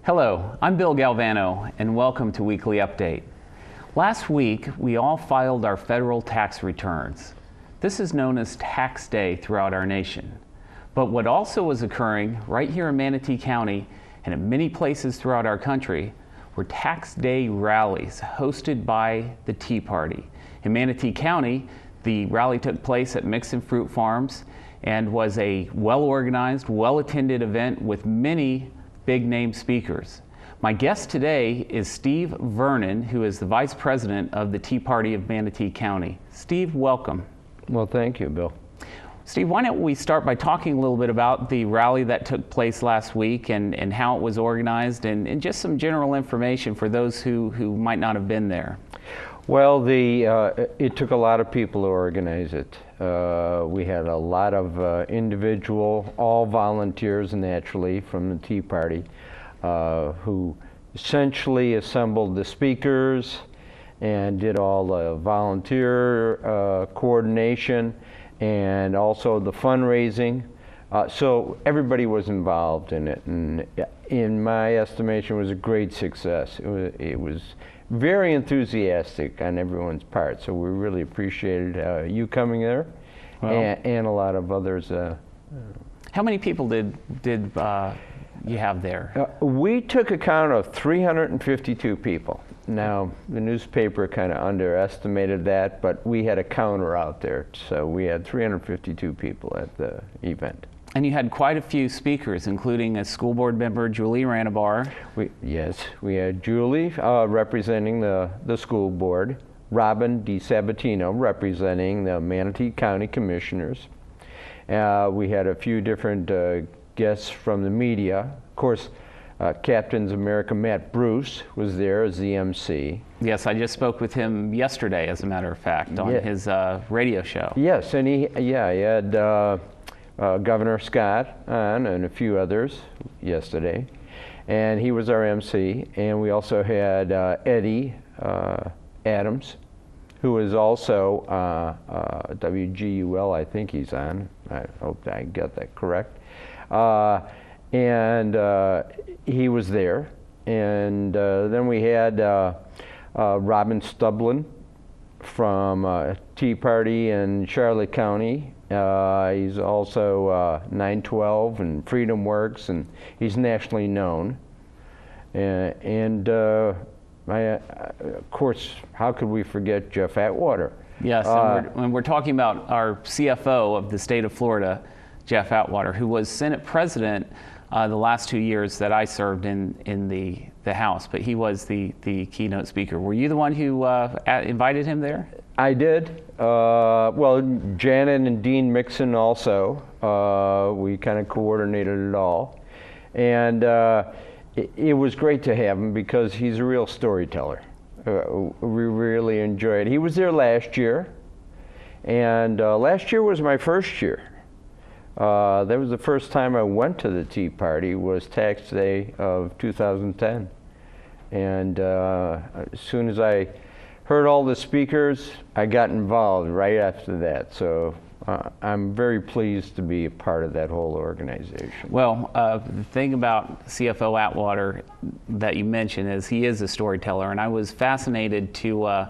Hello, I'm Bill Galvano, and welcome to Weekly Update. Last week, we all filed our federal tax returns. This is known as Tax Day throughout our nation. But what also was occurring right here in Manatee County and in many places throughout our country were Tax Day rallies hosted by the Tea Party. In Manatee County, the rally took place at Mixon Fruit Farms and was a well-organized, well-attended event with many big-name speakers. My guest today is Steve Vernon, who is the Vice President of the Tea Party of Manatee County. Steve, welcome. Well, thank you, Bill. Steve, why don't we start by talking a little bit about the rally that took place last week and how it was organized and just some general information for those who might not have been there. Well, it took a lot of people to organize it. We had a lot of individual, all volunteers naturally from the Tea Party, who essentially assembled the speakers and did all the volunteer coordination and also the fundraising. So everybody was involved in it, and in my estimation, it was a great success. It was very enthusiastic on everyone's part, so we really appreciated you coming there, and a lot of others. How many people did you have there? We took account of 352 people. Now, the newspaper kind of underestimated that, but we had a counter out there, so we had 352 people at the event. And you had quite a few speakers, including a school board member, Julie Ranabar. Yes, we had Julie representing the school board, Robin DiSabatino representing the Manatee County Commissioners. We had a few different guests from the media. Of course, Captain's America Matt Bruce was there as the MC. Yes, I just spoke with him yesterday, as a matter of fact, on his radio show. Yes, and he had Governor Scott on and a few others yesterday, and he was our MC. And we also had Eddie Adams, who is also WGUL, I think he's on. I hope I got that correct. And he was there. And then we had Robin Stublin from Tea Party in Charlotte County. He's also 912 and Freedom Works, and he's nationally known. And of course, how could we forget Jeff Atwater? Yes, and we're talking about our CFO of the state of Florida, Jeff Atwater, who was Senate President the last 2 years that I served in the House, but he was the keynote speaker. Were you the one who invited him there? I did. Well, Janet and Dean Mixon also. We kind of coordinated it all. And it was great to have him because he's a real storyteller. We really enjoyed it. He was there last year, and last year was my first year. That was the first time I went to the Tea Party, was Tax Day of 2010. And as soon as I heard all the speakers, I got involved right after that. So I'm very pleased to be a part of that whole organization. Well, the thing about CFO Atwater that you mentioned is he is a storyteller, and I was fascinated to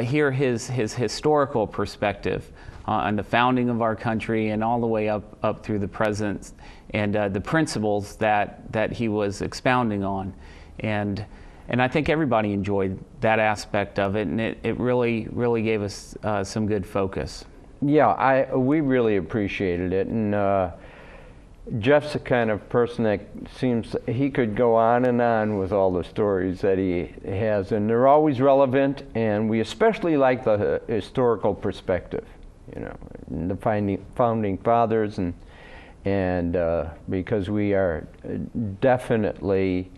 hear his historical perspective on the founding of our country and all the way up through the present, and the principles that he was expounding on. And I think everybody enjoyed that aspect of it, and it really gave us some good focus. Yeah, we really appreciated it, and Jeff's the kind of person that seems he could go on and on with all the stories that he has, and they're always relevant, and we especially like the historical perspective, you know, the founding fathers, and because we are definitely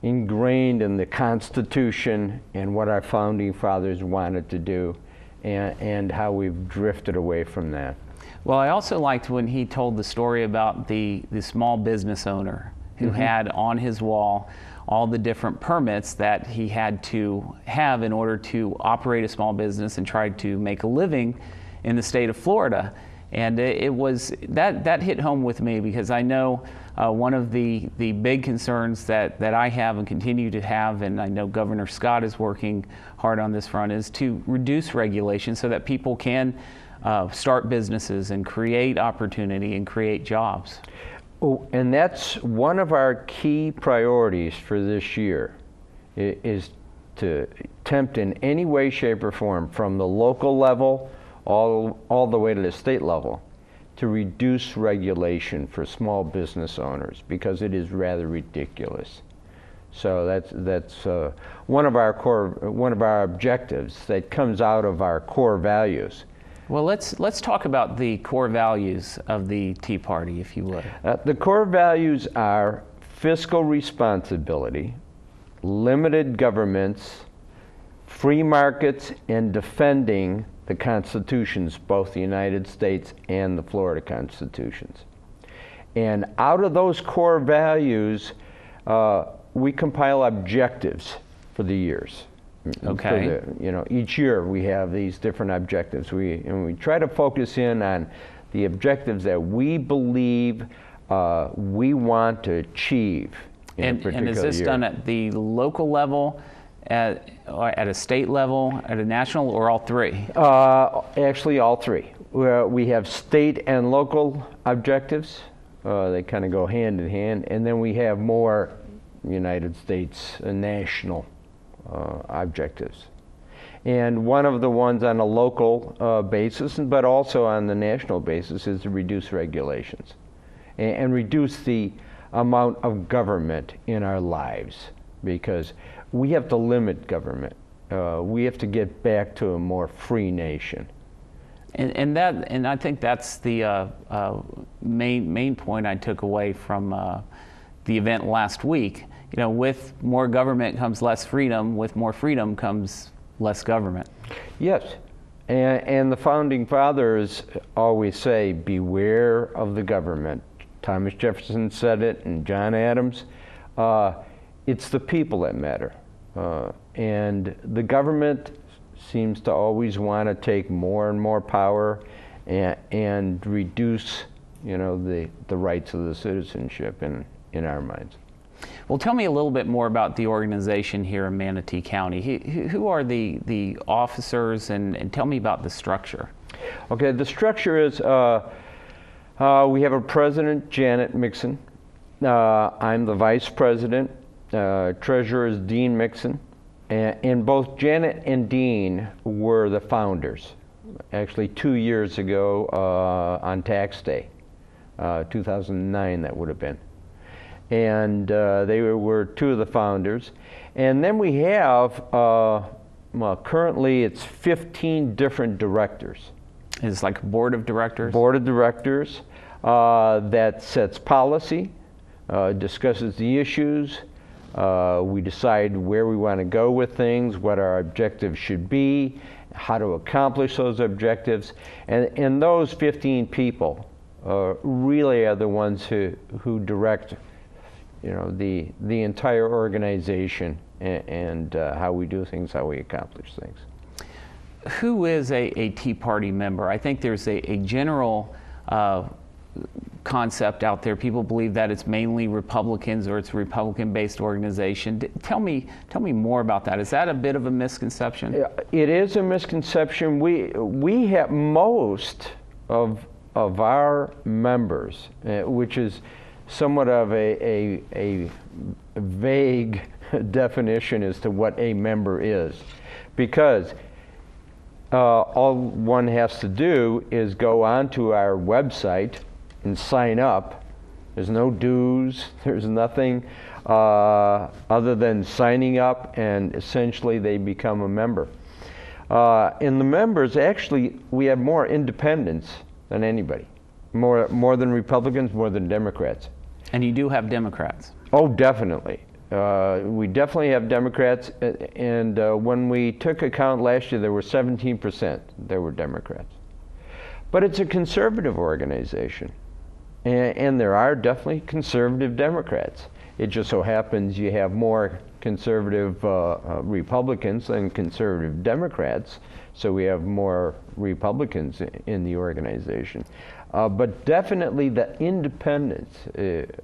ingrained in the Constitution and what our founding fathers wanted to do, and how we've drifted away from that. Well, I also liked when he told the story about the small business owner who had on his wall all the different permits that he had to have in order to operate a small business and try to make a living in the state of Florida. And it was that hit home with me because I know one of the big concerns that I have and continue to have, and I know Governor Scott is working hard on this front, is to reduce regulation so that people can start businesses and create opportunity and create jobs. Oh, and that's one of our key priorities for this year, is to attempt in any way, shape, or form, from the local level all the way to the state level, to reduce regulation for small business owners, because it is rather ridiculous. So that's one of our objectives that comes out of our core values. Well, let's talk about the core values of the Tea Party, if you would. The core values are fiscal responsibility, limited governments, free markets, and defending the constitutions, both the United States and the Florida constitutions. And out of those core values, we compile objectives for the years. Okay. Each year we have these different objectives. We try to focus in on the objectives that we believe we want to achieve in a particular year. And is this done at the local level, at a state level, at a national, or all three? Actually, all three. We have state and local objectives. They kind of go hand in hand. And then we have more United States national objectives. And one of the ones on a local basis, but also on the national basis, is to reduce regulations and reduce the amount of government in our lives, because we have to limit government. We have to get back to a more free nation. And I think that's the main point I took away from the event last week. With more government comes less freedom. With more freedom comes less government. Yes, and the founding fathers always say, beware of the government. Thomas Jefferson said it, and John Adams. It's the people that matter. And the government seems to always want to take more and more power and reduce, the rights of the citizenship in our minds. Well, tell me a little bit more about the organization here in Manatee County. Who are the officers, and tell me about the structure. Okay, the structure is we have a president, Janet Mixon. I'm the vice president. Treasurer is Dean Mixon. And both Janet and Dean were the founders, actually 2 years ago on tax day, 2009 that would have been. And they were two of the founders. And then we have, currently it's 15 different directors. It's like a board of directors? Board of directors that sets policy, discusses the issues. We decide where we want to go with things, what our objectives should be, how to accomplish those objectives. And those 15 people really are the ones who direct the entire organization and how we do things, how we accomplish things. Who is a Tea Party member? I think there's a general concept out there. People believe that it's mainly Republicans or it's a Republican-based organization. Tell me more about that. Is that a bit of a misconception? It is a misconception. We have most of our members, which is somewhat of a vague definition as to what a member is, because all one has to do is go onto our website and sign up. There's no dues, there's nothing other than signing up, and essentially they become a member. In the members, actually, we have more independents than anybody, more than Republicans, more than Democrats. And you do have Democrats? Oh, definitely. We definitely have Democrats, and when we took account last year, there were 17% there were Democrats. But it's a conservative organization, and there are definitely conservative Democrats. It just so happens you have more conservative Republicans than conservative Democrats, so we have more Republicans in the organization. But definitely the independents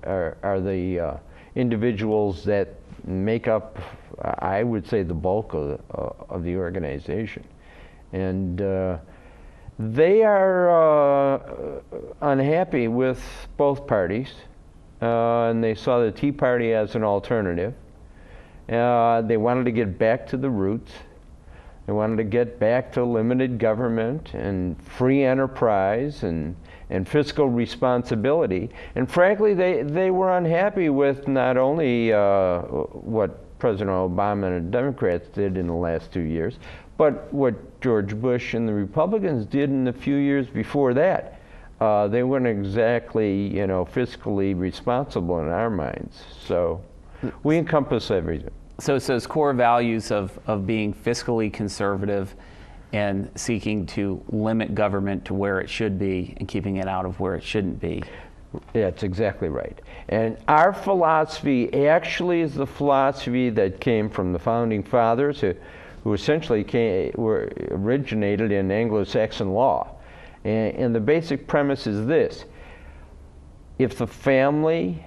are the individuals that make up, I would say, the bulk of the organization. And they are unhappy with both parties, and they saw the Tea Party as an alternative. They wanted to get back to the roots. They wanted to get back to limited government and free enterprise and fiscal responsibility. And frankly, they were unhappy with not only what President Obama and the Democrats did in the last 2 years, but what George Bush and the Republicans did in the few years before that. They weren't exactly, fiscally responsible in our minds. So we encompass everything. So it's those core values of being fiscally conservative and seeking to limit government to where it should be and keeping it out of where it shouldn't be. That's exactly right. And our philosophy actually is the philosophy that came from the Founding Fathers, who essentially originated in Anglo-Saxon law. And the basic premise is this: if the family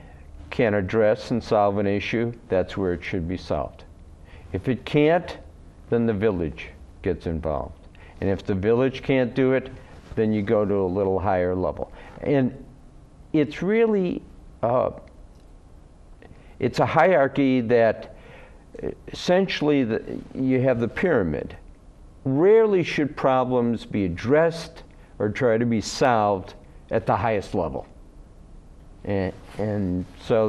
can address and solve an issue, that's where it should be solved. If it can't, then the village gets involved. And if the village can't do it, then you go to a little higher level. And it's really, it's a hierarchy that essentially you have the pyramid. Rarely should problems be addressed or try to be solved at the highest level. And so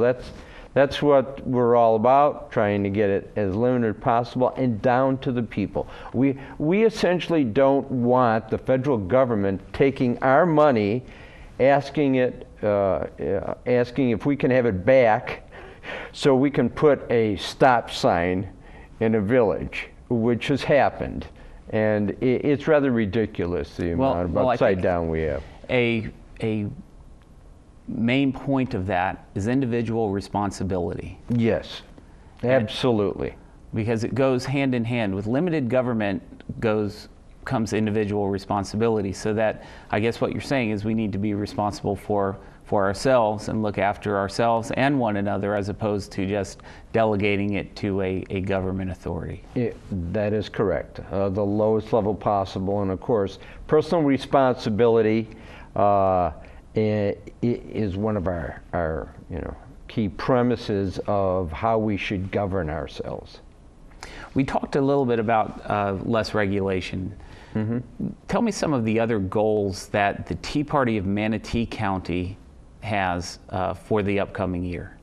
that's what we're all about, trying to get it as limited as possible and down to the people. We essentially don't want the federal government taking our money, asking if we can have it back so we can put a stop sign in a village, which has happened. And it's rather ridiculous, the amount of upside down we have. A main point of that is individual responsibility. Yes, absolutely. Because it goes hand in hand. With limited government comes individual responsibility. So that, I guess what you're saying is we need to be responsible for ourselves and look after ourselves and one another, as opposed to just delegating it to a government authority. That is correct. The lowest level possible. And of course, personal responsibility is one of our key premises of how we should govern ourselves. We talked a little bit about less regulation. Mm-hmm. Tell me some of the other goals that the Tea Party of Manatee County has for the upcoming year.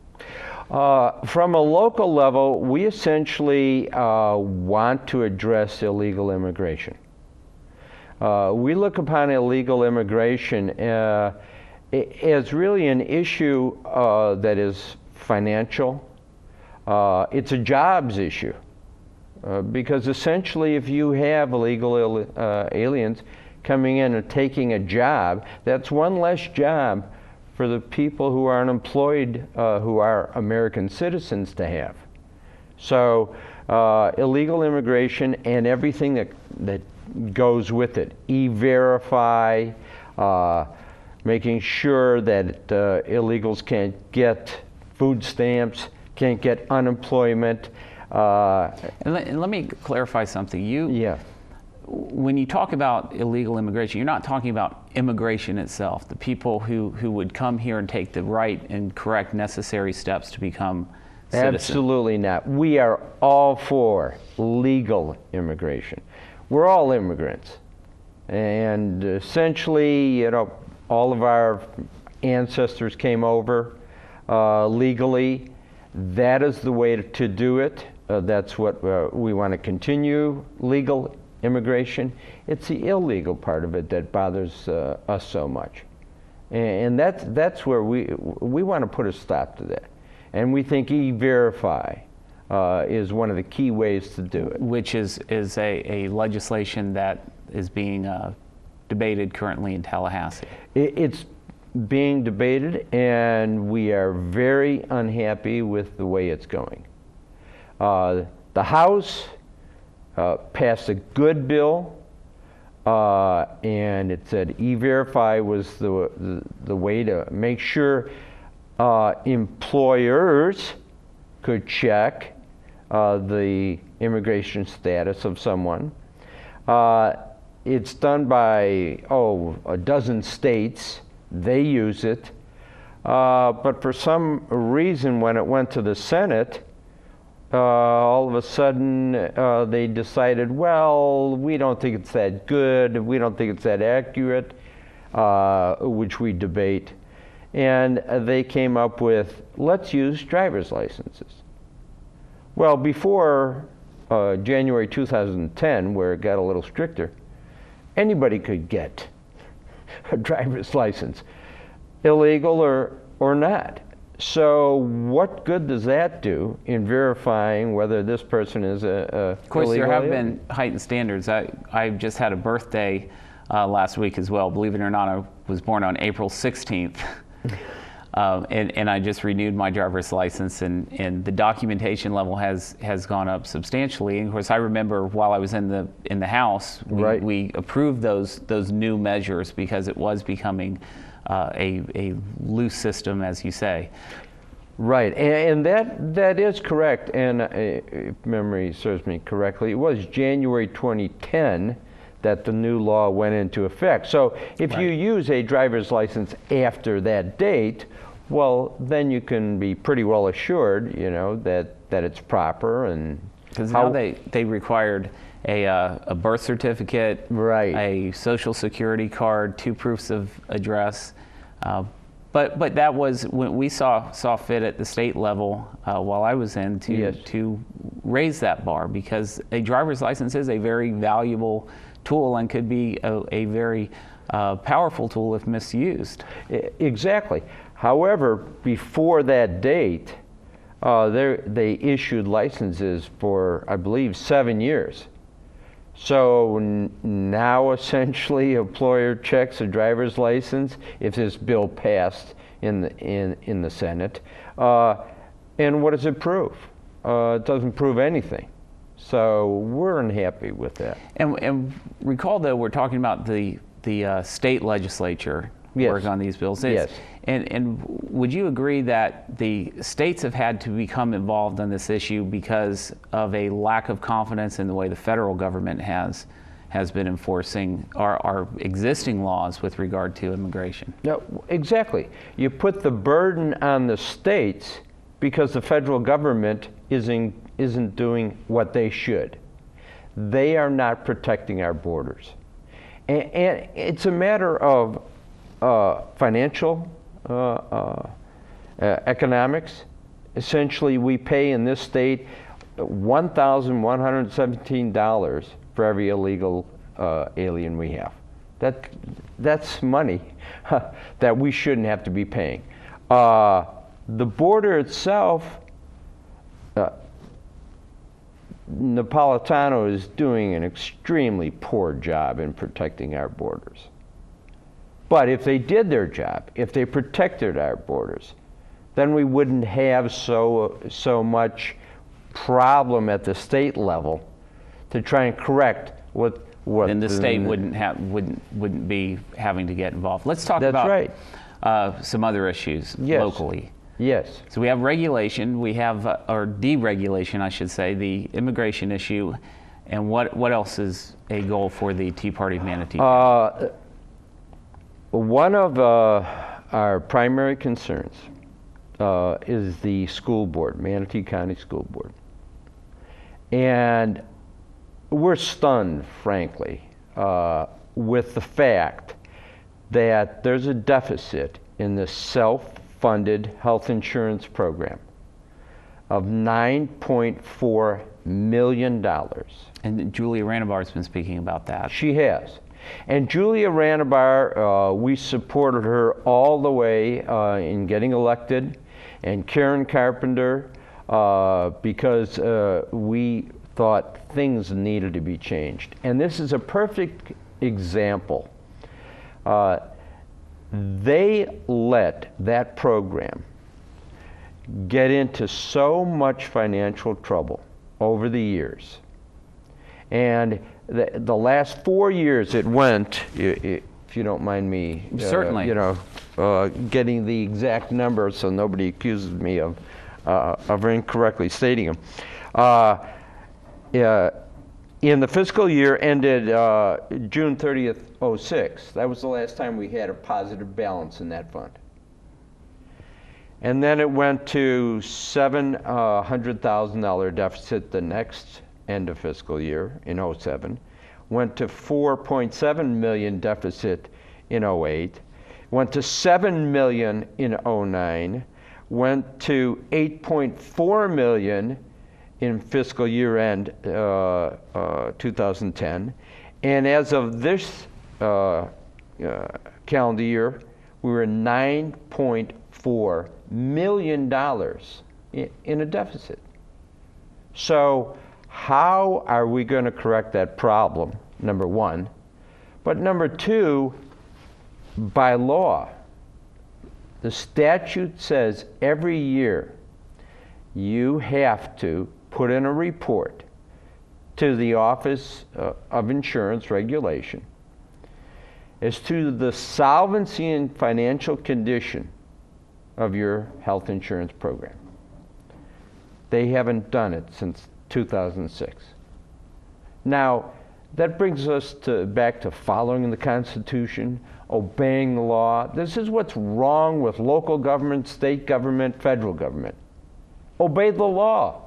From a local level, we essentially want to address illegal immigration. We look upon illegal immigration as really an issue that is financial. It's a jobs issue. Because essentially, if you have illegal aliens coming in and taking a job, that's one less job for the people who are unemployed, who are American citizens, to have. So illegal immigration and everything that goes with it, E-Verify, making sure that illegals can't get food stamps, can't get unemployment. And let me clarify something. When you talk about illegal immigration, you're not talking about immigration itself, the people who would come here and take the right and correct necessary steps to become citizens. Absolutely not. We are all for legal immigration. We're all immigrants. And essentially, all of our ancestors came over legally. That is the way to do it. That's what we want to continue, legal immigration. It's the illegal part of it that bothers us so much. And that's where we want to put a stop to that. And we think E-Verify is one of the key ways to do it. Which is a legislation that is being debated currently in Tallahassee. It's being debated, and we are very unhappy with the way it's going. The House passed a good bill, and it said E-Verify was the way to make sure employers could check the immigration status of someone. It's done by, a dozen states. They use it. But for some reason, when it went to the Senate, all of a sudden they decided, well, we don't think it's that good, we don't think it's that accurate, which we debate. And they came up with, let's use driver's licenses. Well, before January 2010, where it got a little stricter, anybody could get a driver's license, illegal or not. So what good does that do in verifying whether this person is a Of course, illegal there have alien? been heightened standards. I just had a birthday last week as well. Believe it or not, I was born on April 16th. And I just renewed my driver's license, and the documentation level has gone up substantially. And of course, I remember while I was in the House, we approved those new measures because it was becoming a loose system, as you say. Right, and that is correct. And if memory serves me correctly, it was January 2010 that the new law went into effect. So if you use a driver's license after that date, well, then you can be pretty well assured, that it's proper. And because now they required a birth certificate, a social security card, 2 proofs of address. But that was when we saw fit at the state level while I was in to raise that bar, because a driver's license is a very valuable tool and could be a very powerful tool if misused. Exactly. However, before that date, they issued licenses for, I believe, 7 years. So now essentially employer checks a driver's license if this bill passed in the Senate. And what does it prove? It doesn't prove anything. So we're unhappy with that. And recall, though, we're talking about the state legislature working on these bills. Yes. And would you agree that the states have had to become involved on this issue because of a lack of confidence in the way the federal government has been enforcing our existing laws with regard to immigration? No, exactly. You put the burden on the states because the federal government isn't doing what they should. They are not protecting our borders. And it's a matter of financial economics. Essentially, we pay in this state $1,117 for every illegal alien we have. That's money that we shouldn't have to be paying. The border itself, Napolitano is doing an extremely poor job in protecting our borders. But if they did their job, if they protected our borders, then we wouldn't have so much problem at the state level to try and correct what. Then the state wouldn't be having to get involved. Let's talk about some other issues locally. Yes. So we have regulation, we have or deregulation, I should say, the immigration issue, and what else is a goal for the Tea Party of Manatee? One of our primary concerns is the school board, Manatee County School Board. And we're stunned, frankly, with the fact that there's a deficit in the self-funded health insurance program of $9.4 million. And Julia Ranabar's been speaking about that. She has. And Julia Ranabar, we supported her all the way in getting elected, and Karen Carpenter, because we thought things needed to be changed. And this is a perfect example. They let that program get into so much financial trouble over the years. And the last 4 years it went, if you don't mind me, certainly, getting the exact number so nobody accuses me of incorrectly stating them. In the fiscal year ended June 30th, 06, that was the last time we had a positive balance in that fund. And then it went to $700,000 deficit the next end of fiscal year in 07, went to 4.7 million deficit in 08, went to 7 million in 09, went to 8.4 million in fiscal year end 2010, and as of this calendar year, we were $9.4 million in a deficit. So how are we going to correct that problem, number one? But number two, by law, the statute says every year you have to put in a report to the Office of Insurance Regulation as to the solvency and financial condition of your health insurance program. They haven't done it since 2006. Now, that brings us back to following the Constitution, obeying the law. This is what's wrong with local government, state government, federal government. Obey the law.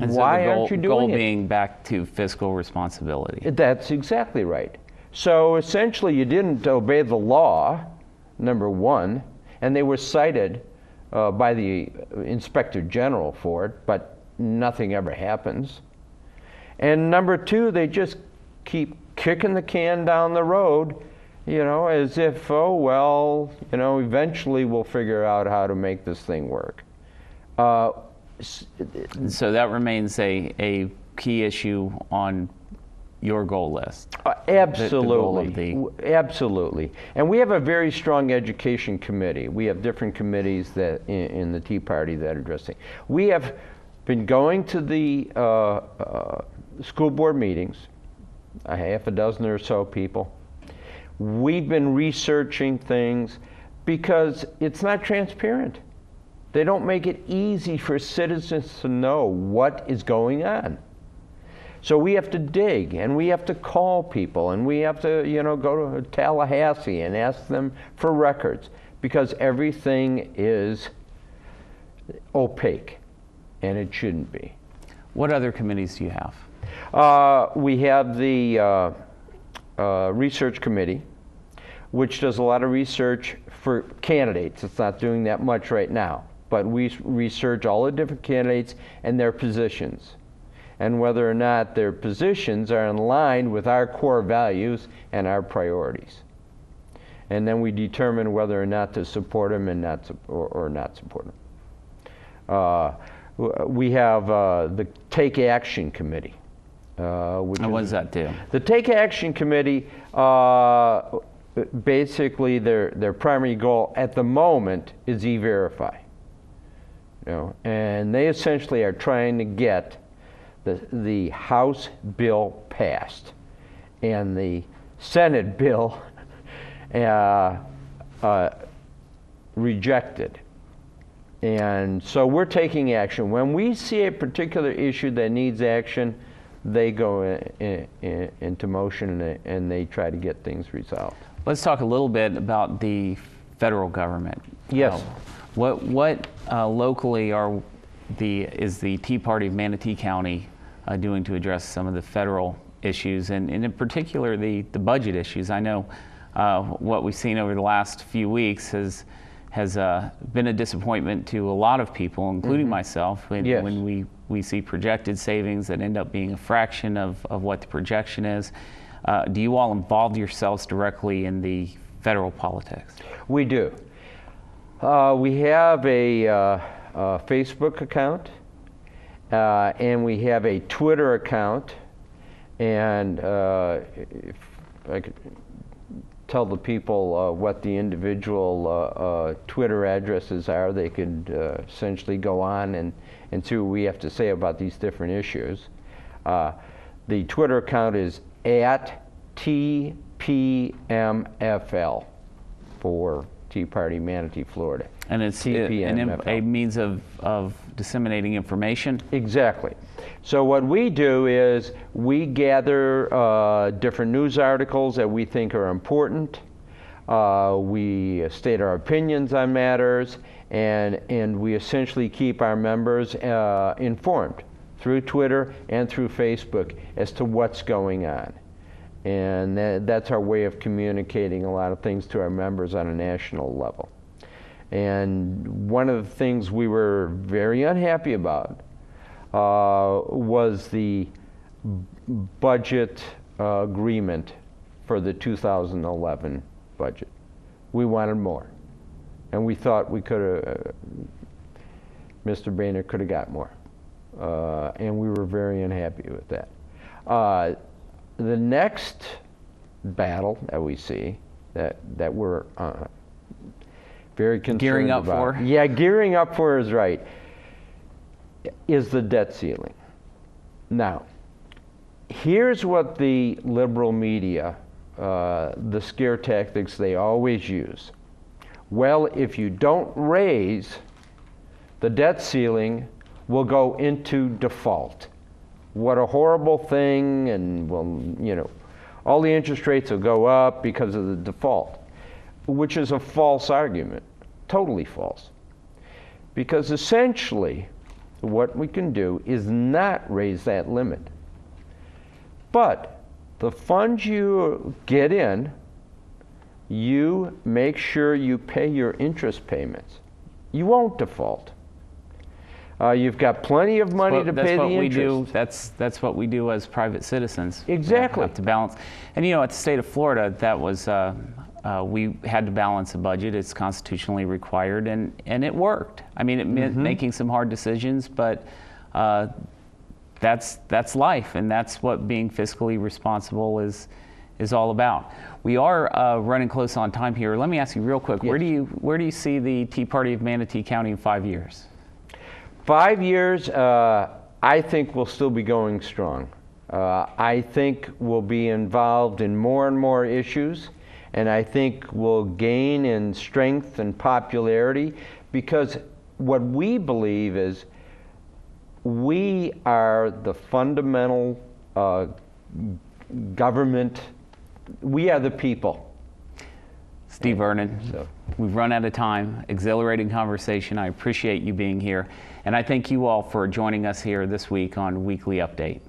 And why so aren't you doing goal it? Being back to fiscal responsibility. That's exactly right. So essentially you didn't obey the law, number one, and they were cited by the Inspector General for it, but nothing ever happens. And number two, they just keep kicking the can down the road, as if, oh, well, eventually we'll figure out how to make this thing work. So that remains a key issue on your goal list. Absolutely. Absolutely. And we have a very strong education committee. We have different committees that in the Tea Party that are addressing. We have been going to the school board meetings, a half a dozen or so people. We've been researching things because it's not transparent. They don't make it easy for citizens to know what is going on. So we have to dig, and we have to call people, and we have to, go to Tallahassee and ask them for records, because everything is opaque, and it shouldn't be. What other committees do you have? We have the research committee, which does a lot of research for candidates. It's not doing that much right now, but we research all the different candidates and their positions, and whether or not their positions are in line with our core values and our priorities. And then we determine whether or not to support them and not support them. We have the Take Action Committee. What does that do? The Take Action Committee, basically their primary goal at the moment is E-Verify. And they essentially are trying to get the House bill passed and the Senate bill rejected. And so we're taking action. When we see a particular issue that needs action, they go into motion and they try to get things resolved. Let's talk a little bit about the federal government. Yes. What locally is the Tea Party of Manatee County doing to address some of the federal issues, and in particular the budget issues? I know what we've seen over the last few weeks has been a disappointment to a lot of people, including myself, when we see projected savings that end up being a fraction of what the projection is. Do you all involve yourselves directly in the federal politics? We do. We have a Facebook account, and we have a Twitter account, and if I could tell the people what the individual Twitter addresses are. They could essentially go on and see what we have to say about these different issues. The Twitter account is at TPMFL for Tea Party Manatee, Florida. And it's a means of disseminating information? Exactly. So what we do is we gather different news articles that we think are important. We state our opinions on matters, and we essentially keep our members informed through Twitter and through Facebook as to what's going on. And that's our way of communicating a lot of things to our members on a national level. And one of the things we were very unhappy about was the budget agreement for the 2011 budget. We wanted more. And we thought we could have, Mr. Boehner could have got more. And we were very unhappy with that. The next battle that we see that we're very concerned gearing up about, for? Yeah, gearing up for is right, is the debt ceiling. Now, here's what the liberal media, the scare tactics they always use. Well, if you don't raise the debt ceiling, we'll go into default. What a horrible thing, and well, you know, all the interest rates will go up because of the default, which is a false argument, totally false. Because essentially, what we can do is not raise that limit. But the funds you get in, you make sure you pay your interest payments. You won't default. You've got plenty of money to pay the interest. That's what we do as private citizens. Exactly. We have to balance. And you know, at the state of Florida, that was we had to balance a budget. It's constitutionally required, and it worked. I mean, it meant making some hard decisions, but that's life, and that's what being fiscally responsible is all about. We are running close on time here. Let me ask you real quick: Yes. where do you see the Tea Party of Manatee County in 5 years? 5 years, I think we'll still be going strong. I think we'll be involved in more and more issues, and I think we'll gain in strength and popularity, because what we believe is we are the fundamental government. We are the people. Steve Vernon, we've run out of time. Exhilarating conversation. I appreciate you being here. And I thank you all for joining us here this week on Weekly Update.